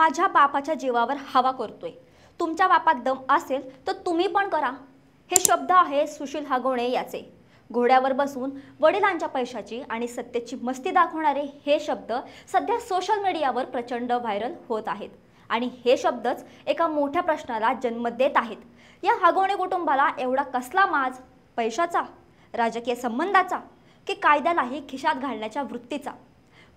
माझ्या बापाच्या जीवावर हवा करतोय, तुमच्या बापात दम असेल तर तुम्ही पण करा। हे शब्द आहे सुशील हागवणे याचे। घोड्यावर बसून वडिलांच्या पैशाची आणि सत्तेची मस्ती दाखवणारे हे शब्द सध्या सोशल मीडियावर प्रचंड व्हायरल होत आहेत आणि हे शब्दच एका मोठ्या प्रश्नाला जन्म देत आहेत। या हागवणे कुटुंबाला एवढा कसला माज? पैशाचा, राजकीय संबंधाचा की कायद्यालाही खिशात घालण्याच्या वृत्तीचा?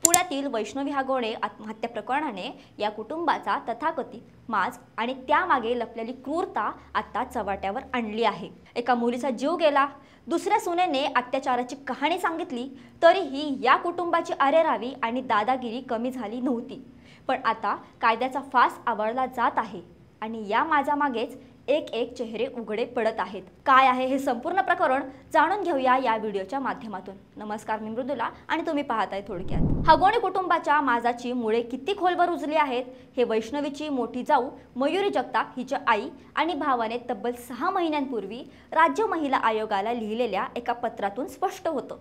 पुण्यातील वैष्णवी हागवणे आत्महत्या प्रकरणाने या कुटुंबाचा तथाकथित माज आणि त्यामागे लपलेली क्रूरता आता चव्हाट्यावर आणली आहे। एका मुलीचा जीव गेला, दुसऱ्या सुनेने अत्याचाराची कहाणी सांगितली, तरीही या कुटुंबाची अरेरावी आणि दादागिरी कमी झाली नव्हती। पण आता कायद्याचा फास आवळला जात आहे आणि या माजामागेच एक एक चेहरे उघडे पडत आहेत। काय आहे हे संपूर्ण प्रकरण जाणून घेऊया या व्हिडिओच्या माध्यमातून। नमस्कार, मी मृदुला आणि तुम्ही पाहताय थोडक्यात। हागवणे कुटुंबाच्या माजाची मुळे किती खोलवर रुजली आहेत हे वैष्णवीची मोठी जाऊ मयुरी जगताप हिच्या आई आणि भावाने तब्बल 6 महिन्यांपूर्वी राज्य महिला आयोगाला लिहिलेल्या एका पत्रातून स्पष्ट होतं।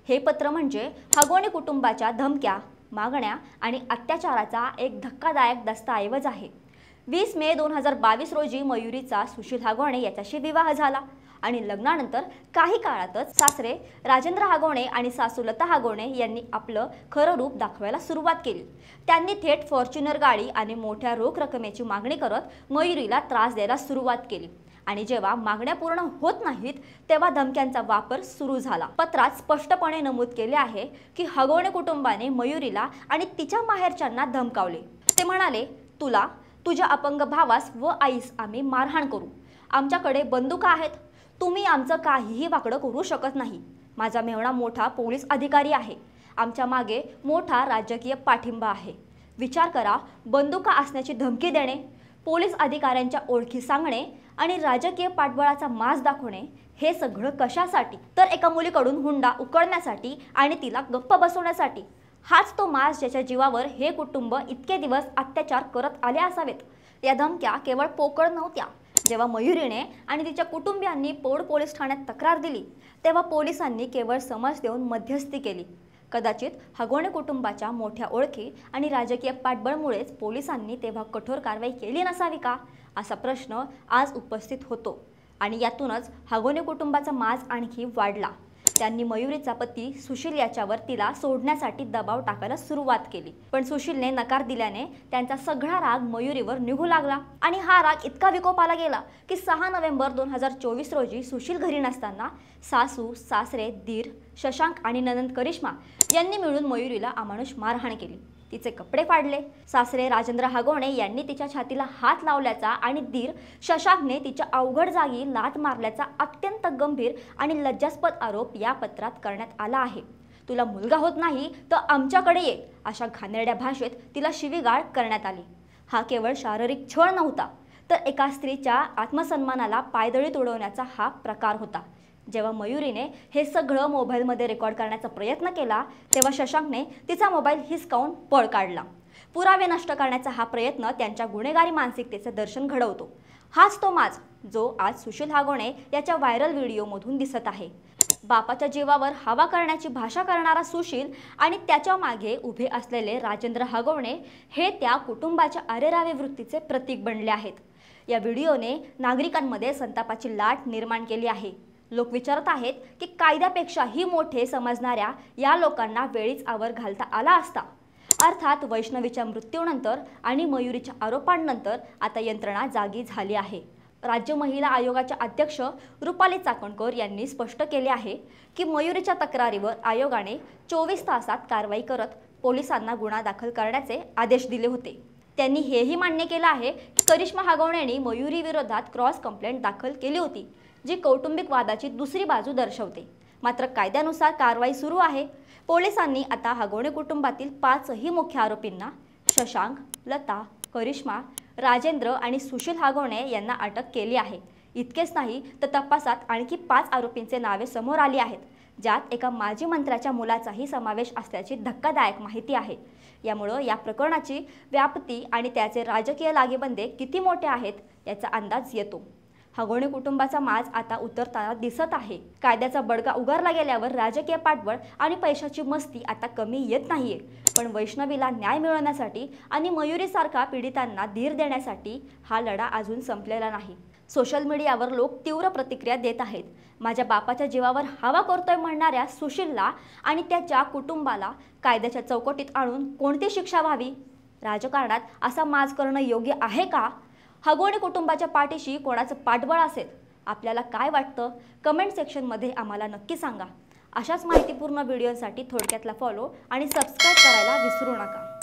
हे पत्र म्हणजे हागवणे कुटुंबाच्या धमक्या, मागण्या आणि अत्याचाराचा एक धक्कादायक दस्तऐवज आहे। 20 मे 2022 रोजी मयुरीचा सुशील हागवणे याच्याशी विवाह झाला आणि लग्नानंतर काही काळातच सासरे राजेंद्र हागवणे आणि सासू लता हागवणे यांनी आपलं खरं रूप दाखवायला सुरुवात केली। त्यांनी थेट फॉर्च्युनर गाडी आणि मोठ्या रोख रकमेची मागणी करत मयुरीला त्रास द्यायला सुरुवात केली आणि जेव्हा मागण्या पूर्ण होत नाहीत तेव्हा धमक्यांचा वापर सुरू झाला। पत्रात स्पष्टपणे नमूद केले आहे की हागवणे कुटुंबाने मयुरीला आणि तिच्या माहेरच्यांना धमकावले। ते म्हणाले, तुला, तुझ्या अपंग भावास व आईस आम्ही मारहाण करू, आमच्याकडे बंदुका आहेत, तुम्ही आमचं काहीही वाकडं करू शकत नाही। माझा मेव्हणा मोठा पोलीस अधिकारी आहे, आमच्या मागे मोठा राजकीय पाठिंबा आहे। विचार करा, बंदुका असण्याची धमकी देणे, पोलीस अधिकाऱ्यांच्या ओळखी सांगणे आणि राजकीय पाठबळाचा माज दाखवणे, हे सगळं कशासाठी? तर एका मुलीकडून हुंडा उकळण्यासाठी आणि तिला गप्प बसवण्यासाठी। हाच तो माज ज्याच्या जीवावर हे कुटुंब इतके दिवस अत्याचार करत आले असावेत। या धमक्या केवळ पोकळ नव्हत्या। जेव्हा मयुरीने आणि तिच्या कुटुंबियांनी पौड पोलीस ठाण्यात तक्रार दिली तेव्हा पोलिसांनी केवळ समज देऊन मध्यस्थी केली। कदाचित हागवणे कुटुंबाच्या मोठ्या ओळखी आणि राजकीय पाठबळामुळेच पोलिसांनी तेव्हा कठोर कारवाई केली नसावी का, असा प्रश्न आज उपस्थित होतो आणि यातूनच हागवणे कुटुंबाचा माज आणखी वाढला। त्यांनी मयुरीचा पती सुशील याच्यावर तिला सोडण्यासाठी दबाव टाकायला सुरुवात केली, पण सुशीलने नकार दिल्याने त्यांचा सगळा राग मयुरीवर निघू लागला आणि हा राग इतका विकोपाला गेला की 6 नोव्हेंबर 2024 रोजी सुशील घरी नसताना सासू, सासरे, दीर शशांक आणि ननंद करिश्मा यांनी मिळून मयुरीला अमानुष मारहाण केली। तिचे कपडे फाडले। सासरे राजेंद्र हागवणे यांनी तिच्या छातीला हात लावल्याचा आणि दीर शशांकने तिच्या अवघड जागी लाथ मारल्याचा अत्यंत गंभीर आणि लज्जास्पद आरोप या पत्रात करण्यात आला आहे। तुला मुलगा होत नाही तर आमच्याकडे ये, अशा घाणेरड्या भाषेत तिला शिवीगाळ करण्यात आली। हा केवळ शारीरिक छळ नव्हता, तर एका स्त्रीच्या आत्मसन्मानाला पायदळी तुडवण्याचा हा प्रकार होता। जेव्हा मयुरीने हे सगळं मोबाईलमध्ये रेकॉर्ड करण्याचा प्रयत्न केला तेव्हा शशांकने तिचा मोबाईल हिसकावून पळ काढला। पुरावे नष्ट करण्याचा हा प्रयत्न त्यांच्या गुन्हेगारी मानसिकतेचे दर्शन घडवतो। हाच तो माज जो आज सुशील हागवणे याच्या व्हायरल व्हिडिओमधून दिसत आहे। बापाच्या जीवावर हवा करण्याची भाषा करणारा सुशील आणि त्याच्या मागे उभे असलेले राजेंद्र हागवणे हे त्या कुटुंबाच्या अरेरावी वृत्तीचे प्रतीक बनले आहेत। या व्हिडिओने नागरिकांमध्ये संतापाची लाट निर्माण केली आहे। लोक विचारत आहेत की कायद्यापेक्षाही मोठे समजणाऱ्या या लोकांना वेळीच आवर घालता आला असता। अर्थात वैष्णवीच्या मृत्यूनंतर आणि मयुरीच्या आरोपांनंतर आता यंत्रणा जागी झाली आहे। राज्य महिला आयोगाच्या अध्यक्ष रुपाली चाकणकर यांनी स्पष्ट केले आहे की मयुरीच्या तक्रारीवर आयोगाने 24 तासात कारवाई करत पोलिसांना गुन्हा दाखल करण्याचे आदेश दिले होते। त्यांनी हेही मान्य केलं आहे की करिश्मा हागवणेंनी मयुरी विरोधात क्रॉस कंप्लेंट दाखल केली होती, जी कौटुंबिक वादाची दुसरी बाजू दर्शवते। मात्र कायद्यानुसार कारवाई सुरू आहे। पोलिसांनी आता हागवणे कुटुंबातील 5ही मुख्य आरोपींना शशांक, लता, करिश्मा, राजेंद्र आणि सुशील हागवणे यांना अटक केली आहे। इतकेच नाही तर तपासात आणखी 5 आरोपींचे नावे समोर आली आहेत, ज्यात एका माजी मंत्र्याच्या मुलाचाही समावेश असल्याची धक्कादायक माहिती आहे। यामुळे या प्रकरणाची व्याप्ती आणि त्याचे राजकीय लागेबंधे किती मोठे आहेत याचा अंदाज येतो। हगवणे कुटुंबाचा माज आता उतरताना दिसत आहे। कायद्याचा बडगा उगारला गेल्यावर राजकीय पाठबळ आणि पैशाची मस्ती आता कमी येत नाहीये। पण वैष्णवीला न्याय मिळवण्यासाठी आणि मयुरीसारखा पीडितांना धीर देण्यासाठी हा लढा अजून संपलेला नाही। सोशल मीडियावर लोक तीव्र प्रतिक्रिया देत आहेत। माझ्या बापाच्या जीवावर हवा करतोय म्हणणाऱ्या सुशीलला आणि त्याच्या कुटुंबाला कायद्याच्या चौकटीत आणून कोणती शिक्षा व्हावी? राजकारणात असा माज करणं योग्य आहे का? हगवणे कुटुंबाच्या पाठीशी कोणाचं पाठबळ असेल? आपल्याला काय वाटतं? कमेंट सेक्शनमध्ये आम्हाला नक्की सांगा। अशाच माहितीपूर्ण व्हिडिओसाठी थोडक्यातला फॉलो आणि सबस्क्राईब करायला विसरू नका।